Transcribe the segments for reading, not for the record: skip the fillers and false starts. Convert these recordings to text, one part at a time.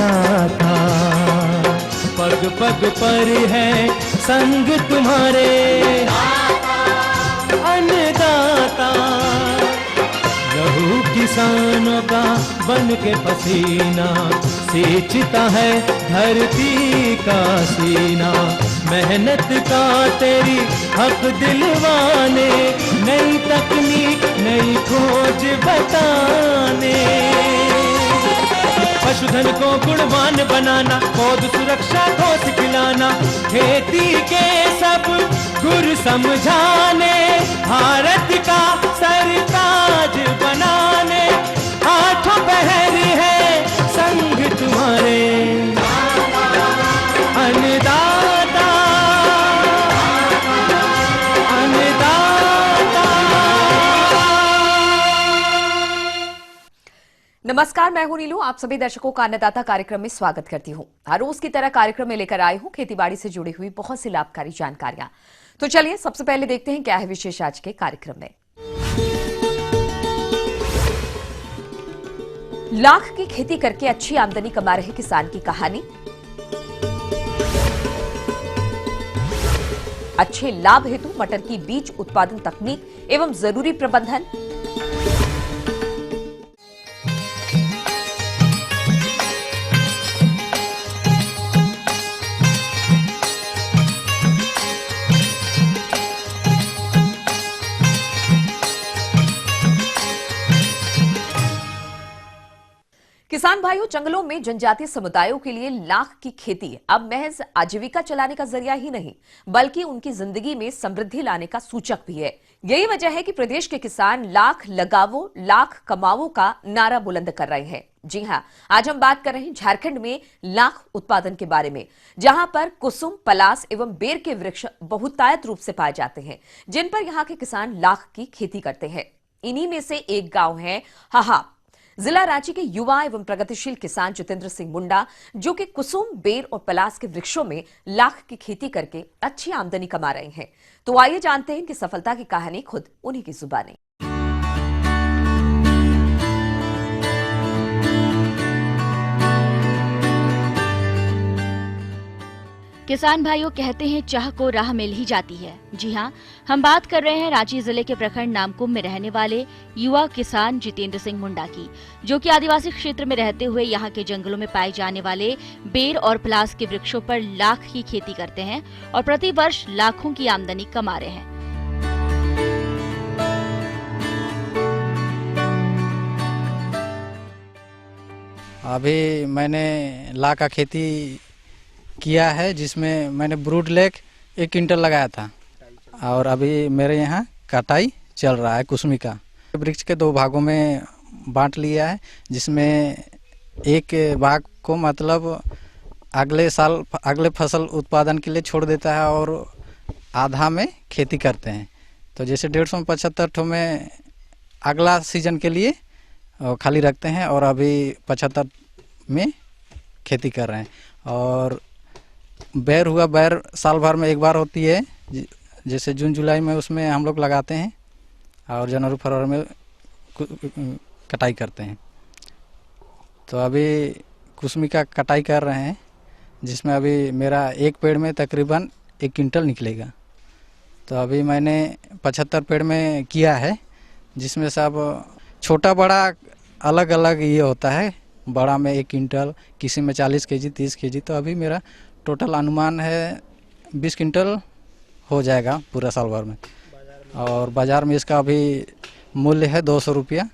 अन्नदाता, पग पग पर है संग तुम्हारे अन्नदाता। लहू किसानों का बन के पसीना सींचता है धरती का सीना। मेहनत का तेरी हक दिलवाने, नई तकनीक नई खोज बताने। पशुधन को गुणवान बनाना, पौध सुरक्षा को सिखलाना, खेती के सब गुर समझाने, भारत का सरताज बनाने। आठों पहर है संग तुम्हारे अन्नदाता, अन्नदाता। नमस्कार, मैं हूं नीलू। आप सभी दर्शकों का अन्नदाता कार्यक्रम में स्वागत करती हूं। हर रोज की तरह कार्यक्रम में लेकर आई हूं खेतीबाड़ी से जुड़ी हुई बहुत सी लाभकारी जानकारियां। तो चलिए सबसे पहले देखते हैं क्या है विशेष आज के कार्यक्रम में। लाख की खेती करके अच्छी आमदनी कमा रहे किसान की कहानी, अच्छे लाभ हेतु मटर की बीज उत्पादन तकनीक एवं जरूरी प्रबंधन, किसान भाइयों, जंगलों में जनजातीय समुदायों के लिए लाख की खेती अब महज आजीविका चलाने का जरिया ही नहीं, बल्कि उनकी जिंदगी में समृद्धि लाने का सूचक भी है। यही वजह है कि प्रदेश के किसान लाख लगावो लाख कमावो का नारा बुलंद कर रहे हैं। जी हां, आज हम बात कर रहे हैं झारखंड में लाख उत्पादन के बारे में, जहां पर कुसुम, पलास एवं बेर के वृक्ष बहुतायत रूप से पाए जाते हैं, जिन पर यहां के किसान लाख की खेती करते हैं। इन्हीं में से एक गांव है हाहा। जिला रांची के युवा एवं प्रगतिशील किसान जितेंद्र सिंह मुंडा, जो कि कुसुम, बेर और पलास के वृक्षों में लाख की खेती करके अच्छी आमदनी कमा रहे हैं। तो आइए जानते हैं इनकी सफलता की कहानी खुद उन्हीं की जुबानी। किसान भाइयों कहते हैं चाह को राह मिल ही जाती है। जी हाँ, हम बात कर रहे हैं रांची जिले के प्रखंड नामकुम में रहने वाले युवा किसान जितेंद्र सिंह मुंडा की, जो कि आदिवासी क्षेत्र में रहते हुए यहाँ के जंगलों में पाए जाने वाले बेर और पलास के वृक्षों पर लाख की खेती करते हैं और प्रति वर्ष लाखों की आमदनी कमा रहे हैं। अभी मैंने लाख का खेती किया है, जिसमें मैंने ब्रूड लेक 1 क्विंटल लगाया था और अभी मेरे यहाँ कटाई चल रहा है कुसमी का। वृक्ष के 2 भागों में बांट लिया है, जिसमें एक भाग को मतलब अगले साल अगले फसल उत्पादन के लिए छोड़ देता है और आधा में खेती करते हैं। तो जैसे 150-75 ठो में अगला सीजन के लिए खाली रखते हैं और अभी 75 में खेती कर रहे हैं। और बैर हुआ, बैर साल भर में एक बार होती है, जैसे जून जुलाई में उसमें हम लोग लगाते हैं और जनवरी फरवरी में कटाई करते हैं। तो अभी कुसमी का कटाई कर रहे हैं, जिसमें अभी मेरा एक पेड़ में तकरीबन 1 क्विंटल निकलेगा। तो अभी मैंने 75 पेड़ में किया है, जिसमें सब छोटा बड़ा अलग अलग ये होता है। बड़ा में 1 क्विंटल, किसी में 40 केजी 30 केजी। तो अभी मेरा टोटल अनुमान है 20 क्विंटल हो जाएगा पूरा साल भर में। और बाज़ार में इसका अभी मूल्य है 200 रुपया।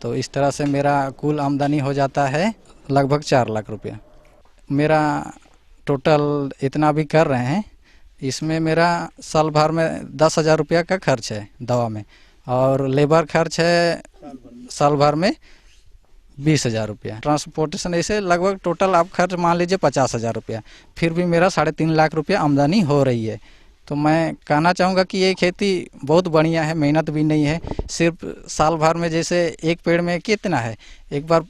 तो इस तरह से मेरा कुल आमदनी हो जाता है लगभग 4 लाख रुपया। मेरा टोटल इतना भी कर रहे हैं, इसमें मेरा साल भर में 10,000 रुपया का खर्च है दवा में, और लेबर खर्च है साल भर में 20,000 रुपया। ट्रांसपोर्टेशन ऐसे लगभग टोटल आप खर्च मान लीजिए 50,000 रुपया। फिर भी मेरा 3.5 लाख रुपया आमदनी हो रही है। तो मैं कहना चाहूँगा कि ये खेती बहुत बढ़िया है, मेहनत भी नहीं है। सिर्फ साल भर में जैसे एक पेड़ में कितना है, एक बार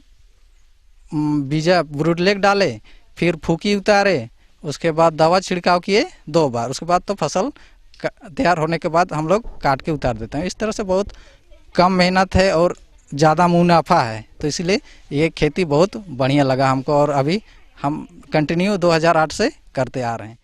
बीजा ब्रूड लेक डाले, फिर फूकी उतारे, उसके बाद दवा छिड़काव किए 2 बार, उसके बाद तो फसल तैयार होने के बाद हम लोग काट के उतार देते हैं। इस तरह से बहुत कम मेहनत है और ज़्यादा मुनाफा है, तो इसलिए ये खेती बहुत बढ़िया लगा हमको और अभी हम कंटिन्यू 2008 से करते आ रहे हैं।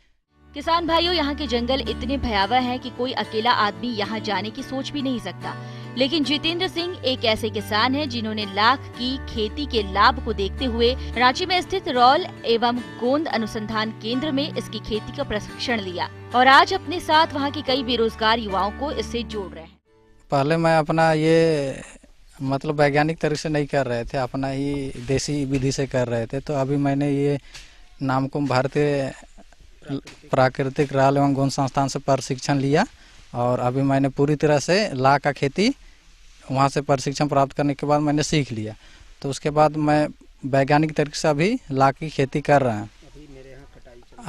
किसान भाइयों, यहाँ के जंगल इतने भयावह हैं कि कोई अकेला आदमी यहाँ जाने की सोच भी नहीं सकता। लेकिन जितेंद्र सिंह एक ऐसे किसान हैं जिन्होंने लाख की खेती के लाभ को देखते हुए रांची में स्थित रॉल एवं गोंद अनुसंधान केंद्र में इसकी खेती का प्रशिक्षण लिया और आज अपने साथ वहाँ के कई बेरोजगार युवाओं को इससे जोड़ रहे हैं। पहले मैं अपना ये मतलब वैज्ञानिक तरीके से नहीं कर रहे थे, अपना ही देसी विधि से कर रहे थे। तो अभी मैंने ये नामकुम भारतीय प्राकृतिक राल एवं गोंद संस्थान से प्रशिक्षण लिया और अभी मैंने पूरी तरह से लाख का खेती वहाँ से प्रशिक्षण प्राप्त करने के बाद मैंने सीख लिया। तो उसके बाद मैं वैज्ञानिक तरीके से अभी लाख की खेती कर रहा हूँ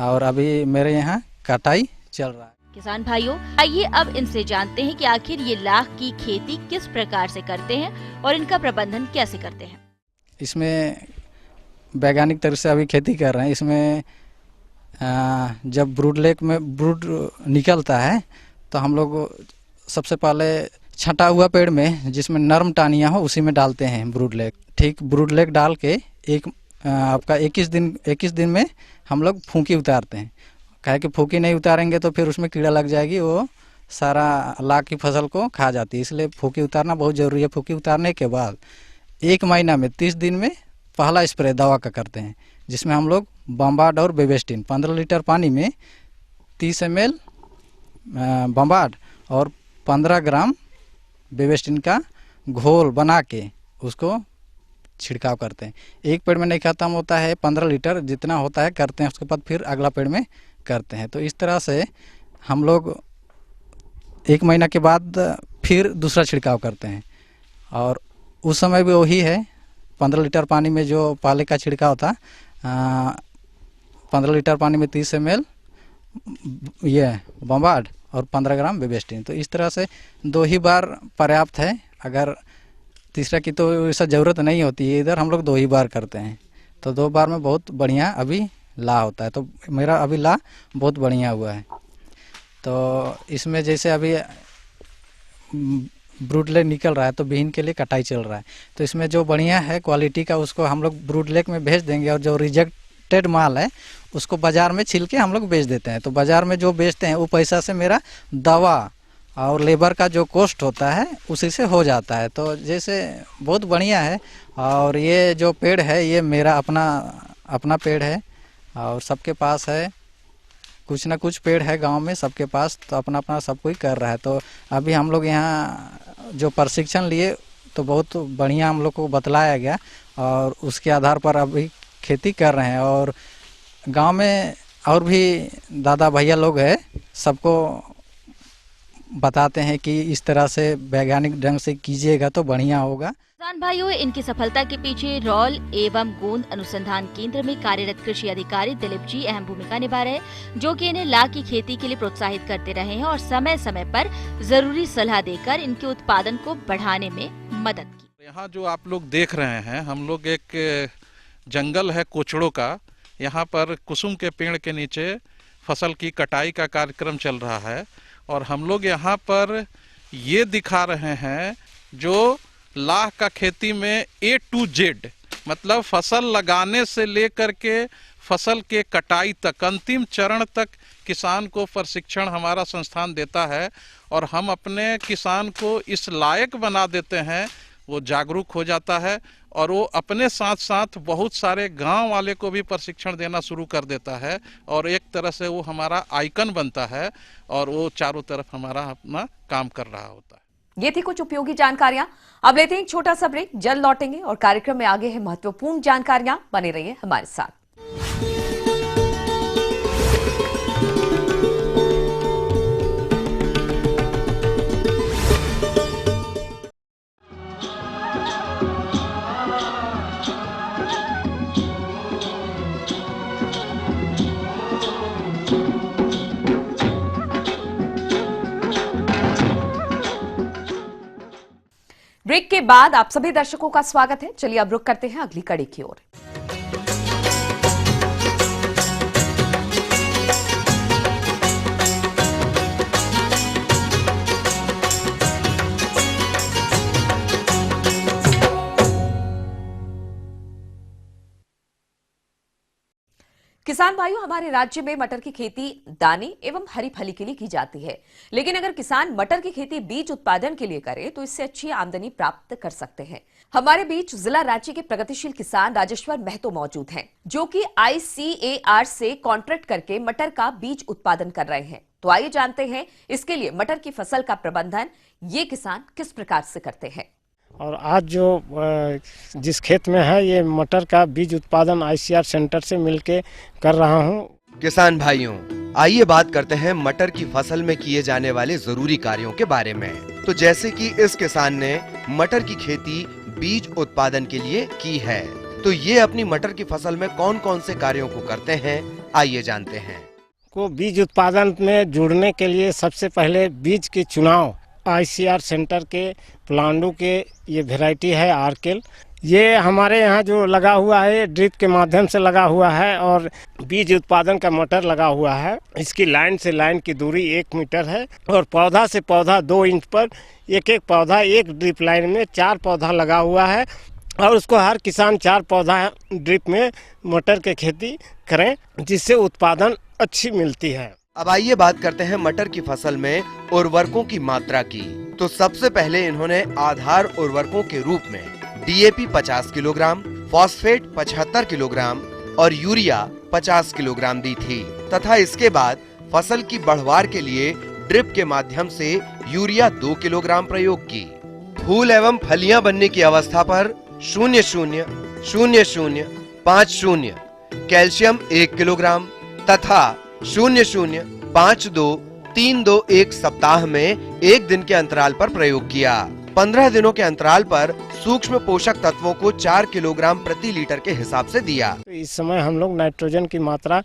और अभी मेरे यहाँ कटाई चल रहा है। किसान भाइयों, आइए अब इनसे जानते हैं कि आखिर ये लाख की खेती किस प्रकार से करते हैं और इनका प्रबंधन कैसे करते हैं। इसमें वैज्ञानिक तरीके से अभी खेती कर रहे हैं। इसमें जब ब्रूड लेक में ब्रूड निकलता है तो हम लोग सबसे पहले छटा हुआ पेड़ में जिसमें नरम टानियाँ हो उसी में डालते हैं ब्रूड लेक। ठीक ब्रूड लेक डाल के आपका 21 दिन में हम लोग फूंकी उतारते हैं। काहे कि फूंकी नहीं उतारेंगे तो फिर उसमें कीड़ा लग जाएगी, वो सारा लाख की फसल को खा जाती है, इसलिए फूंकी उतारना बहुत ज़रूरी है। फूंकी उतारने के बाद 1 महीना में 30 दिन में पहला स्प्रे दवा का करते हैं, जिसमें हम लोग बम्बार्ड और बेबेस्टिन 15 लीटर पानी में 30 ml बम्बार्ड और 15 ग्राम बेबेस्टिन का घोल बना के उसको छिड़काव करते हैं। एक पेड़ में नहीं खत्म होता है, 15 लीटर जितना होता है करते हैं, उसके बाद फिर अगला पेड़ में करते हैं। तो इस तरह से हम लोग 1 महीना के बाद फिर दूसरा छिड़काव करते हैं और उस समय भी वही है, 15 लीटर पानी में जो पहले का छिड़काव था 15 लीटर पानी में 30 ml ये बम्बार्ड और 15 ग्राम बेबेस्टिन। तो इस तरह से 2 ही बार पर्याप्त है, अगर तीसरा की तो ऐसा ज़रूरत नहीं होती है। इधर हम लोग 2 ही बार करते हैं, तो 2 बार में बहुत बढ़िया अभी ला होता है। तो मेरा अभी ला बहुत बढ़िया हुआ है। तो इसमें जैसे अभी ब्रूड लेक निकल रहा है तो बीन के लिए कटाई चल रहा है, तो इसमें जो बढ़िया है क्वालिटी का उसको हम लोग ब्रूड लेक में भेज देंगे और जो रिजेक्टेड माल है उसको बाज़ार में छिल के हम लोग बेच देते हैं। तो बाज़ार में जो बेचते हैं वो पैसा से मेरा दवा और लेबर का जो कॉस्ट होता है उसी से हो जाता है। तो जैसे बहुत बढ़िया है। और ये जो पेड़ है ये मेरा अपना पेड़ है और सबके पास है, कुछ ना कुछ पेड़ है गांव में सबके पास, तो अपना अपना सब कोई कर रहा है। तो अभी हम लोग यहाँ जो प्रशिक्षण लिए तो बहुत बढ़िया हम लोग को बतलाया गया और उसके आधार पर अभी खेती कर रहे हैं। और गांव में और भी दादा भैया लोग हैं, सबको बताते हैं कि इस तरह से वैज्ञानिक ढंग से कीजिएगा तो बढ़िया होगा। किसान भाइयों, इनकी सफलता के पीछे रॉल एवं गोंद अनुसंधान केंद्र में कार्यरत कृषि अधिकारी दिलीप जी अहम भूमिका निभा रहे हैं, जो कि इन्हें लाख की खेती के लिए प्रोत्साहित करते रहे हैं और समय समय पर जरूरी सलाह देकर इनके उत्पादन को बढ़ाने में मदद की। यहाँ जो आप लोग देख रहे हैं, हम लोग एक जंगल है कोचड़ों का, यहाँ पर कुसुम के पेड़ के नीचे फसल की कटाई का कार्यक्रम चल रहा है और हम लोग यहाँ पर ये दिखा रहे हैं जो लाख का खेती में A to Z, मतलब फसल लगाने से लेकर के फसल के कटाई तक अंतिम चरण तक किसान को प्रशिक्षण हमारा संस्थान देता है और हम अपने किसान को इस लायक बना देते हैं, वो जागरूक हो जाता है और वो अपने साथ साथ बहुत सारे गांव वाले को भी प्रशिक्षण देना शुरू कर देता है और एक तरह से वो हमारा आइकन बनता है और वो चारों तरफ हमारा अपना काम कर रहा होता है। ये थी कुछ उपयोगी जानकारियां। अब लेते हैं एक छोटा सा ब्रेक, जल्द लौटेंगे और कार्यक्रम में आगे है महत्वपूर्ण जानकारियां। बने रहिए हमारे साथ। ब्रेक के बाद आप सभी दर्शकों का स्वागत है। चलिए अब रुक करते हैं अगली कड़ी की ओर। किसान भाइयों, हमारे राज्य में मटर की खेती दाने एवं हरी फली के लिए की जाती है, लेकिन अगर किसान मटर की खेती बीज उत्पादन के लिए करे तो इससे अच्छी आमदनी प्राप्त कर सकते हैं। हमारे बीच जिला राज्य के प्रगतिशील किसान राजेश्वर महतो मौजूद हैं, जो कि ICAR से कॉन्ट्रैक्ट करके मटर का बीज उत्पादन कर रहे हैं। तो आइए जानते हैं इसके लिए मटर की फसल का प्रबंधन ये किसान किस प्रकार से करते हैं। और आज जो जिस खेत में है ये मटर का बीज उत्पादन ICAR सेंटर से मिलके कर रहा हूँ। किसान भाइयों, आइए बात करते हैं मटर की फसल में किए जाने वाले जरूरी कार्यों के बारे में। तो जैसे कि इस किसान ने मटर की खेती बीज उत्पादन के लिए की है, तो ये अपनी मटर की फसल में कौन कौन से कार्यों को करते हैं, आइए जानते हैं। को बीज उत्पादन में जुड़ने के लिए सबसे पहले बीज के चुनाव ICAR सेंटर के प्लांडू के ये वैरायटी है आर्केल। ये हमारे यहाँ जो लगा हुआ है ड्रिप के माध्यम से लगा हुआ है और बीज उत्पादन का मोटर लगा हुआ है। इसकी लाइन से लाइन की दूरी 1 मीटर है और पौधा से पौधा 2 इंच पर एक एक पौधा, एक ड्रिप लाइन में 4 पौधा लगा हुआ है और उसको हर किसान 4 पौधा ड्रिप में मटर के खेती करें, जिससे उत्पादन अच्छी मिलती है। अब आइए बात करते हैं मटर की फसल में उर्वरकों की मात्रा की। तो सबसे पहले इन्होंने आधार उर्वरकों के रूप में DAP 50 किलोग्राम, फॉस्फेट 75 किलोग्राम और यूरिया 50 किलोग्राम दी थी तथा इसके बाद फसल की बढ़वार के लिए ड्रिप के माध्यम से यूरिया 2 किलोग्राम प्रयोग की। फूल एवं फलियां बनने की अवस्था पर 000050 कैल्शियम 1 किलोग्राम तथा 005231 सप्ताह में 1 दिन के अंतराल पर प्रयोग किया। 15 दिनों के अंतराल पर सूक्ष्म पोषक तत्वों को 4 किलोग्राम प्रति लीटर के हिसाब से दिया। इस समय हम लोग नाइट्रोजन की मात्रा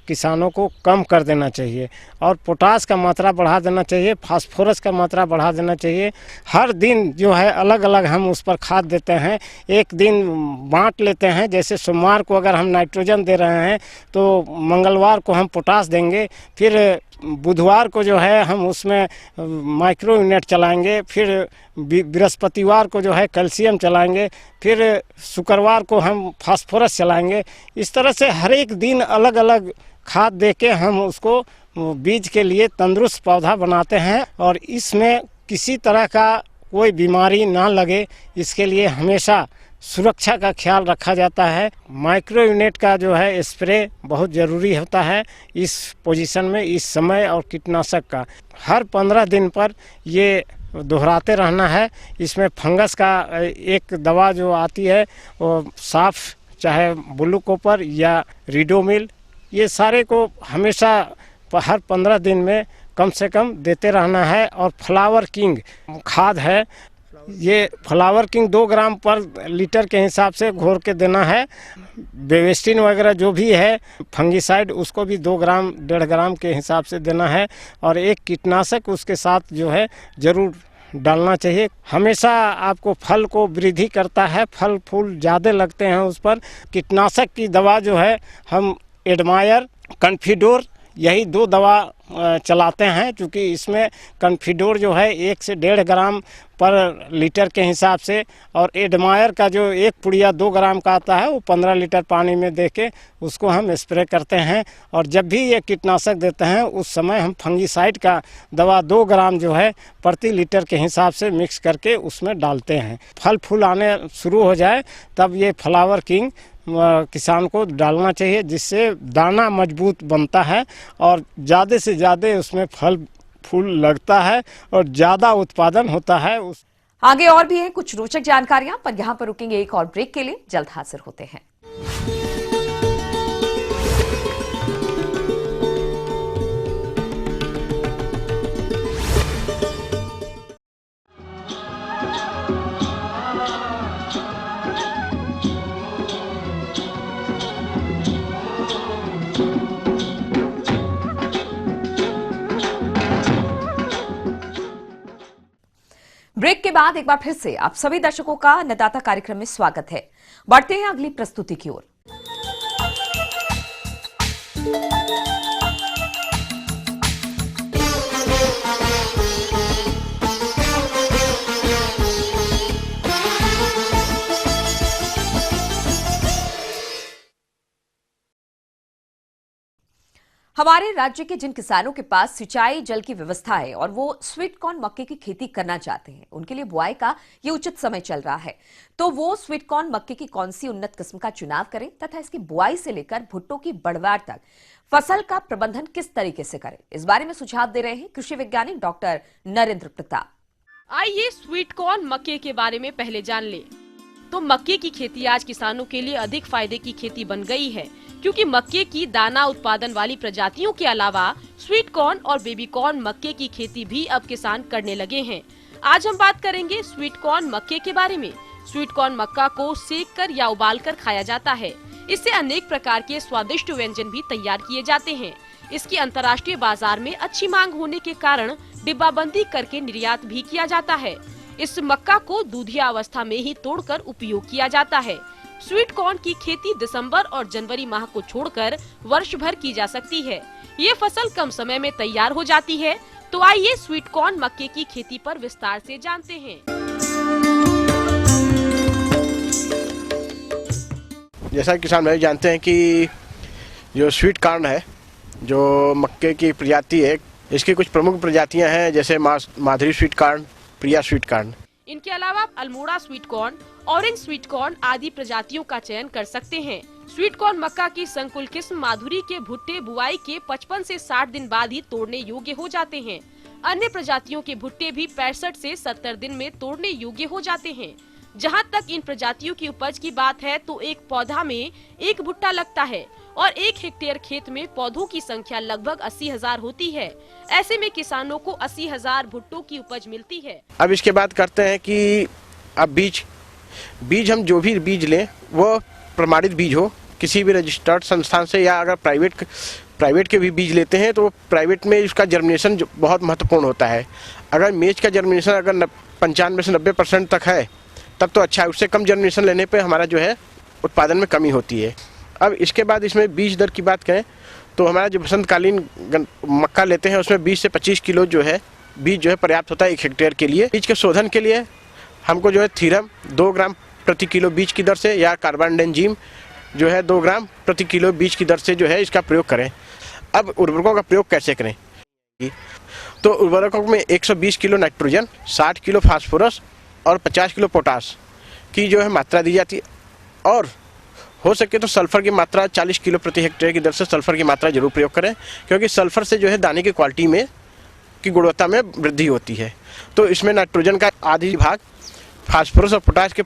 किसानों को कम कर देना चाहिए और पोटास का मात्रा बढ़ा देना चाहिए, फास्फोरस का मात्रा बढ़ा देना चाहिए। हर दिन जो है अलग अलग हम उस पर खाद देते हैं, एक दिन बांट लेते हैं। जैसे सोमवार को अगर हम नाइट्रोजन दे रहे हैं तो मंगलवार को हम पोटास देंगे, फिर बुधवार को जो है हम उसमें माइक्रो यूनिट चलाएंगे, फिर बृहस्पतिवार को जो है कैल्शियम चलाएंगे, फिर शुक्रवार को हम फास्फोरस चलाएंगे। इस तरह से हर एक दिन अलग अलग खाद देके हम उसको बीज के लिए तंदुरुस्त पौधा बनाते हैं और इसमें किसी तरह का कोई बीमारी ना लगे, इसके लिए हमेशा सुरक्षा का ख्याल रखा जाता है। माइक्रो यूनिट का जो है स्प्रे बहुत ज़रूरी होता है इस पोजीशन में, इस समय, और कीटनाशक का हर 15 दिन पर ये दोहराते रहना है। इसमें फंगस का एक दवा जो आती है वो साफ, चाहे ब्लू कॉपर या रिडोमिल, ये सारे को हमेशा हर 15 दिन में कम से कम देते रहना है। और फ्लावर किंग खाद है, ये फ्लावर किंग 2 ग्राम पर लीटर के हिसाब से घोर के देना है। बेवेस्टिन वगैरह जो भी है फंगिसाइड, उसको भी 2 ग्राम 1.5 ग्राम के हिसाब से देना है और एक कीटनाशक उसके साथ जो है ज़रूर डालना चाहिए। हमेशा आपको फल को वृद्धि करता है, फल फूल ज़्यादा लगते हैं उस पर। कीटनाशक की दवा जो है हम एडमायर, कन्फिडोर, यही 2 दवा चलाते हैं, क्योंकि इसमें कन्फिडोर जो है 1 से 1.5 ग्राम पर लीटर के हिसाब से और एडमायर का जो 1 पुड़िया 2 ग्राम का आता है वो 15 लीटर पानी में देके उसको हम स्प्रे करते हैं। और जब भी ये कीटनाशक देते हैं उस समय हम फंगिसाइड का दवा 2 ग्राम जो है प्रति लीटर के हिसाब से मिक्स करके उसमें डालते हैं। फल फूल आने शुरू हो जाए तब ये फ्लावर किंग किसान को डालना चाहिए, जिससे दाना मजबूत बनता है और ज़्यादा से ज़्यादा उसमें फल फूल लगता है और ज़्यादा उत्पादन होता है। आगे और भी है कुछ रोचक जानकारियां, पर यहां पर रुकेंगे एक और ब्रेक के लिए। जल्द हाजिर होते हैं। ब्रेक के बाद एक बार फिर से आप सभी दर्शकों का अन्नदाता कार्यक्रम में स्वागत है। बढ़ते हैं अगली प्रस्तुति की ओर। हमारे राज्य के जिन किसानों के पास सिंचाई जल की व्यवस्था है और वो स्वीट कॉर्न मक्के की खेती करना चाहते हैं, उनके लिए बुआई का ये उचित समय चल रहा है। तो वो स्वीट कॉर्न मक्के की कौन सी उन्नत किस्म का चुनाव करें तथा इसकी बुआई से लेकर भुट्टो की बढ़वार तक फसल का प्रबंधन किस तरीके से करें, इस बारे में सुझाव दे रहे हैं कृषि वैज्ञानिक डॉक्टर नरेंद्र प्रताप। आइए स्वीट कॉर्न मक्के के बारे में पहले जान ले। तो मक्के की खेती आज किसानों के लिए अधिक फायदे की खेती बन गई है, क्योंकि मक्के की दाना उत्पादन वाली प्रजातियों के अलावा स्वीट कॉर्न और बेबी कॉर्न मक्के की खेती भी अब किसान करने लगे हैं। आज हम बात करेंगे स्वीट कॉर्न मक्के के बारे में। स्वीट कॉर्न मक्का को सेक कर या उबाल कर खाया जाता है। इससे अनेक प्रकार के स्वादिष्ट व्यंजन भी तैयार किए जाते हैं। इसकी अंतर्राष्ट्रीय बाजार में अच्छी मांग होने के कारण डिब्बाबंदी करके निर्यात भी किया जाता है। इस मक्का को दूधिया अवस्था में ही तोड़कर उपयोग किया जाता है। स्वीट कॉर्न की खेती दिसंबर और जनवरी माह को छोड़कर वर्ष भर की जा सकती है। ये फसल कम समय में तैयार हो जाती है। तो आइए स्वीट कॉर्न मक्के की खेती पर विस्तार से जानते हैं। जैसा कि किसान भाई जानते हैं कि जो स्वीट कॉर्न है, जो मक्के की प्रजाति है, इसकी कुछ प्रमुख प्रजातियां हैं, जैसे माधुरी स्वीट कॉर्न, प्रिया स्वीट कॉर्न। इनके अलावा Almora sweet corn, orange sweet corn आदि प्रजातियों का चयन कर सकते हैं। स्वीट कॉर्न मक्का की संकुल किस्म माधुरी के भुट्टे बुआई के 55 से 60 दिन बाद ही तोड़ने योग्य हो जाते हैं। अन्य प्रजातियों के भुट्टे भी 65 से 70 दिन में तोड़ने योग्य हो जाते हैं। जहां तक इन प्रजातियों की उपज की बात है तो एक पौधा में एक भुट्टा लगता है और 1 हेक्टेयर खेत में पौधों की संख्या लगभग 80,000 होती है। ऐसे में किसानों को 80,000 भुट्टों की उपज मिलती है। अब इसके बाद करते हैं कि अब बीज हम जो भी बीज लें वो प्रमाणित बीज हो, किसी भी रजिस्टर्ड संस्थान से, या अगर प्राइवेट के भी बीज लेते हैं तो प्राइवेट में इसका जर्मिनेशन बहुत महत्वपूर्ण होता है। अगर मेज का जर्मिनेशन अगर 95 से 90% तक है तब तो अच्छा है। उससे कम जर्मिनेशन लेने पे हमारा जो है उत्पादन में कमी होती है। अब इसके बाद इसमें बीज दर की बात करें तो हमारा जो बसंतकालीन मक्का लेते हैं उसमें 20 से 25 किलो जो है बीज जो है पर्याप्त होता है 1 हेक्टेयर के लिए। बीज के शोधन के लिए हमको जो है थीरम 2 ग्राम प्रति किलो बीज की दर से, या कार्बेंडाजिम जो है 2 ग्राम प्रति किलो बीज की दर से जो है इसका प्रयोग करें। अब उर्वरकों का प्रयोग कैसे करें? तो उर्वरकों में 120 किलो नाइट्रोजन, 60 किलो फास्फोरस और 50 किलो पोटास की जो है मात्रा दी जाती है। और हो सके तो सल्फर की मात्रा 40 किलो प्रति हेक्टेयर की दर से सल्फर की मात्रा जरूर प्रयोग करें, क्योंकि सल्फर से जो है दाने की क्वालिटी में की गुणवत्ता में वृद्धि होती है। तो इसमें नाइट्रोजन का आधी भाग, फास्फोरस और पोटास के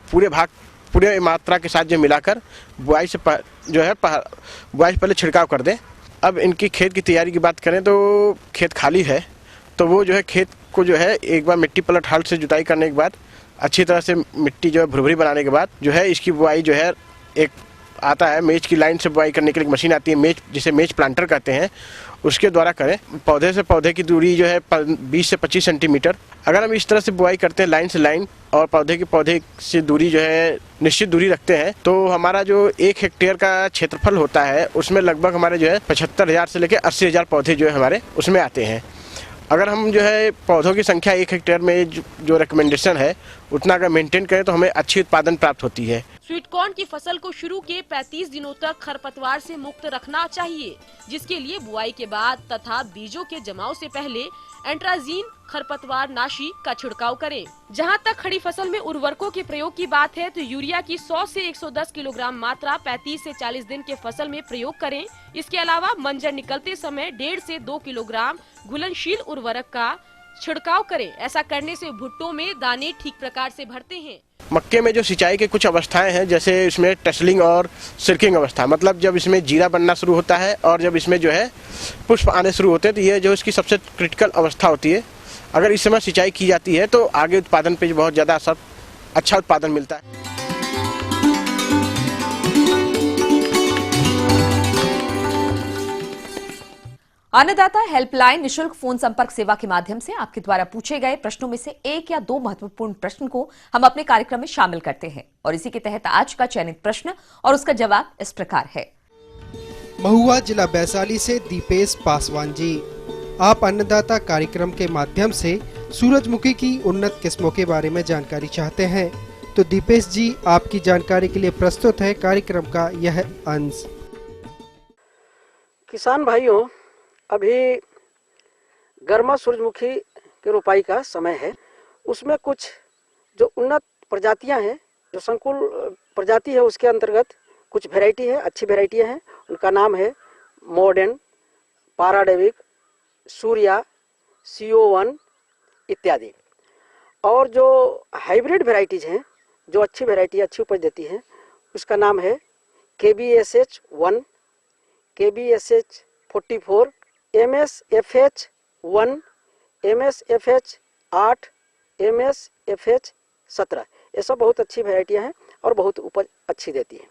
पूरे मात्रा के साथ जो मिलाकर बुआई से पहले छिड़काव कर दें। अब इनकी खेत की तैयारी की बात करें तो खेत खाली है तो वो जो है खेत को जो है एक बार मिट्टी पलट हल से जुताई करने के बाद अच्छी तरह से मिट्टी जो है भुरभुरी बनाने के बाद जो है इसकी बुआई जो है एक आता है मेज की लाइन से बुआई करने के लिए मशीन आती है, मेज जिसे मेज प्लांटर कहते हैं, उसके द्वारा करें। पौधे से पौधे की दूरी जो है 20 से 25 सेंटीमीटर। अगर हम इस तरह से बुआई करते हैं लाइन से लाइन और पौधे से दूरी जो है निश्चित दूरी रखते हैं तो हमारा जो 1 हेक्टेयर का क्षेत्रफल होता है उसमें लगभग हमारे जो है 75,000 से लेकर 80,000 पौधे जो है हमारे उसमें आते हैं। अगर हम जो है पौधों की संख्या 1 हेक्टेयर में जो रिकमेंडेशन है उतना अगर मेंटेन करें तो हमें अच्छी उत्पादन प्राप्त होती है। स्वीट कॉर्न की फसल को शुरू के 35 दिनों तक खरपतवार से मुक्त रखना चाहिए, जिसके लिए बुआई के बाद तथा बीजों के जमाव से पहले एंट्राजीन खरपतवार नाशी का छिड़काव करें। जहां तक खड़ी फसल में उर्वरकों के प्रयोग की बात है तो यूरिया की 100 से 110 किलोग्राम मात्रा 35 से 40 दिन के फसल में प्रयोग करें। इसके अलावा मंजर निकलते समय 1.5 से 2 किलोग्राम घुलनशील उर्वरक का छिड़काव करें। ऐसा करने से भुट्टों में दाने ठीक प्रकार से भरते हैं। मक्के में जो सिंचाई के कुछ अवस्थाएं हैं, जैसे इसमें टसलिंग और सिल्किंग अवस्था, मतलब जब इसमें जीरा बनना शुरू होता है और जब इसमें जो है पुष्प आने शुरू होते हैं तो ये जो इसकी सबसे क्रिटिकल अवस्था होती है। अगर इस समय सिंचाई की जाती है तो आगे उत्पादन पे बहुत ज़्यादा अच्छा उत्पादन मिलता है। अन्नदाता हेल्पलाइन निशुल्क फोन संपर्क सेवा के माध्यम से आपके द्वारा पूछे गए प्रश्नों में से 1 या 2 महत्वपूर्ण प्रश्न को हम अपने कार्यक्रम में शामिल करते हैं और इसी के तहत आज का चयनित प्रश्न और उसका जवाब इस प्रकार है। महुआ जिला वैशाली से दीपेश पासवान जी, आप अन्नदाता कार्यक्रम के माध्यम से सूरजमुखी की उन्नत किस्मों के बारे में जानकारी चाहते हैं। तो दीपेश जी, आपकी जानकारी के लिए प्रस्तुत है कार्यक्रम का यह अंश। किसान भाइयों, अभी गर्मा सूरजमुखी के रोपाई का समय है। उसमें कुछ जो उन्नत प्रजातियां हैं, जो संकुल प्रजाति है, उसके अंतर्गत कुछ वैरायटी है, अच्छी वैरायटियां हैं। उनका नाम है मॉडर्न, पाराडेविक, सूर्या, CO1 इत्यादि। और जो हाइब्रिड वैरायटीज हैं, जो अच्छी वैरायटी अच्छी उपज देती हैं, उसका नाम है KBSH1, KBSH44, MSFH1, MSFH8, MSFH17। ये सब बहुत अच्छी वैरायटियां हैं और बहुत उपज अच्छी देती हैं।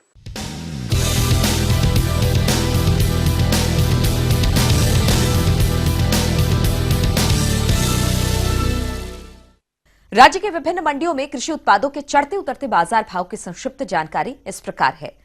राज्य के विभिन्न मंडियों में कृषि उत्पादों के चढ़ते उतरते बाजार भाव की संक्षिप्त जानकारी इस प्रकार है।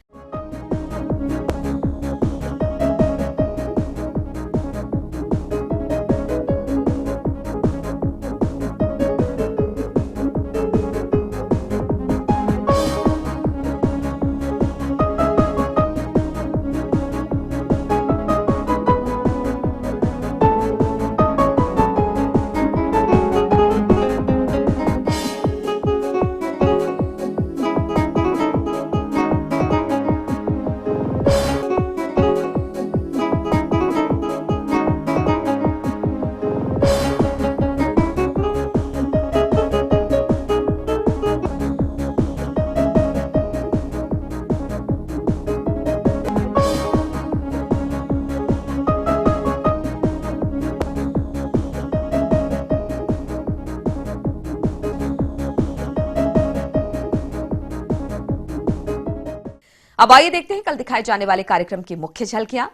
अब आइए देखते हैं कल दिखाए जाने वाले कार्यक्रम की मुख्य झलकियां।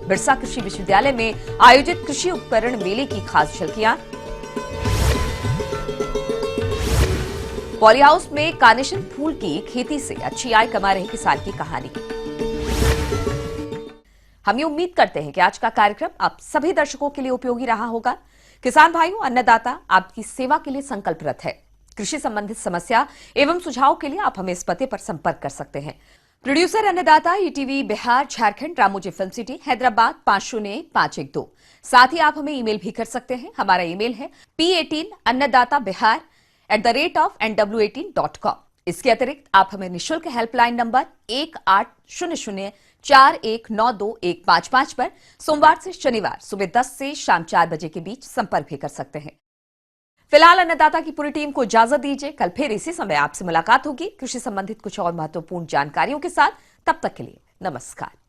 बिरसा कृषि विश्वविद्यालय में आयोजित कृषि उपकरण मेले की खास झलकियां। पॉली हाउस में कार्नेशन फूल की खेती से अच्छी आय कमा रहे किसान की कहानी। हम ये उम्मीद करते हैं कि आज का कार्यक्रम आप सभी दर्शकों के लिए उपयोगी रहा होगा। किसान भाइयों, अन्नदाता आपकी सेवा के लिए संकल्परत है। कृषि संबंधित समस्या एवं सुझाव के लिए आप हमें इस पते पर संपर्क कर सकते हैं। प्रोड्यूसर अन्नदाता, ETV Bihar, Jharkhand, Ramoji film city, Hyderabad 50512। साथ ही आप हमें ईमेल भी कर सकते हैं। हमारा ईमेल है p18annadatabihar@NW18.com। इसके अतिरिक्त आप हमें निःशुल्क हेल्पलाइन नंबर 180041921555 पर सोमवार से शनिवार सुबह 10 से शाम 4 बजे के बीच संपर्क भी कर सकते हैं। फिलहाल अन्नदाता की पूरी टीम को इजाजत दीजिए। कल फिर इसी समय आपसे मुलाकात होगी कृषि संबंधित कुछ और महत्वपूर्ण जानकारियों के साथ। तब तक के लिए नमस्कार।